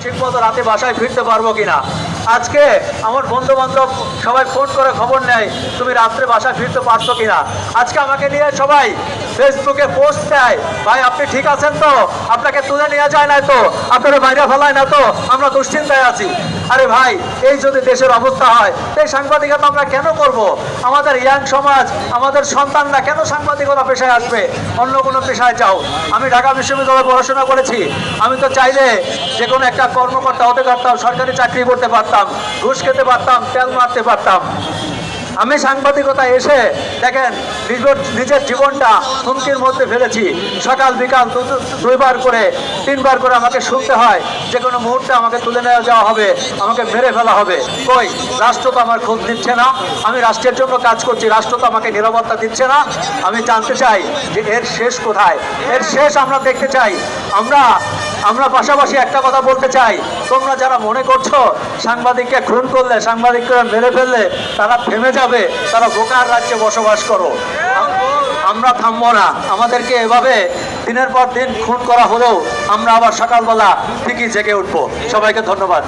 ঠিকমতো রাতে বাসায় ফিরতে পারবো কিনা। আজকে আমার বন্ধু বান্ধব সবাই ফোন করে খবর নেয় তুমি রাত্রে বাসায় ফিরতে পারছো কিনা। আজকে আমাকে নিয়ে সবাই ফেসবুকে পোস্ট দেয়, ভাই আপনি ঠিক আছেন তো, আপনাকে তুলে নিয়ে যায় না তো, আপনারা বাইরে ফেলায় না তো, আমরা দুশ্চিন্তায় আছি। আরে ভাই, এই যদি দেশের অবস্থা হয় এই সাংবাদিকতা আমরা কেন করব? আমাদের ইয়াং সমাজ, আমাদের সন্তানরা কেন সাংবাদিকতা পেশায় আসবে? অন্য কোনো পেশায় যাও। আমি ঢাকা বিশ্ববিদ্যালয়ে পড়াশোনা করেছি, আমি তো চাইলে যে কোনো একটা কর্মকর্তা হতে পারতাম, সরকারি চাকরি করতে পারতাম, ঘুষ খেতে পারতাম, তেল মারতে পারতাম। আমি সাংবাদিকতায় এসে দেখেন নিজের জীবনটা হুমকির মধ্যে ফেলেছি। সকাল বিকাল দুইবার করে তিনবার করে আমাকে শুনতে হয় যে কোনো মুহূর্তে আমাকে তুলে নিয়ে যাওয়া হবে, আমাকে মেরে ফেলা হবে। কই, রাষ্ট্র তো আমার খোঁজ নিচ্ছে না। আমি রাষ্ট্রের জন্য কাজ করছি, রাষ্ট্র তো আমাকে নিরাপত্তা দিচ্ছে না। আমি জানতে চাই যে এর শেষ কোথায়, এর শেষ আমরা দেখতে চাই। আমরা পাশাপাশি একটা কথা বলতে চাই, তোমরা যারা মনে করছো সাংবাদিককে খুন করলে, সাংবাদিককে মেরে ফেললে তারা থেমে যাবে, তারা বোকার রাজ্যে বসবাস করো। আমরা থামবো না। আমাদেরকে এভাবে দিনের পর দিন খুন করা হলেও আমরা আবার সকালবেলা ঠিকই জেগে উঠবো। সবাইকে ধন্যবাদ।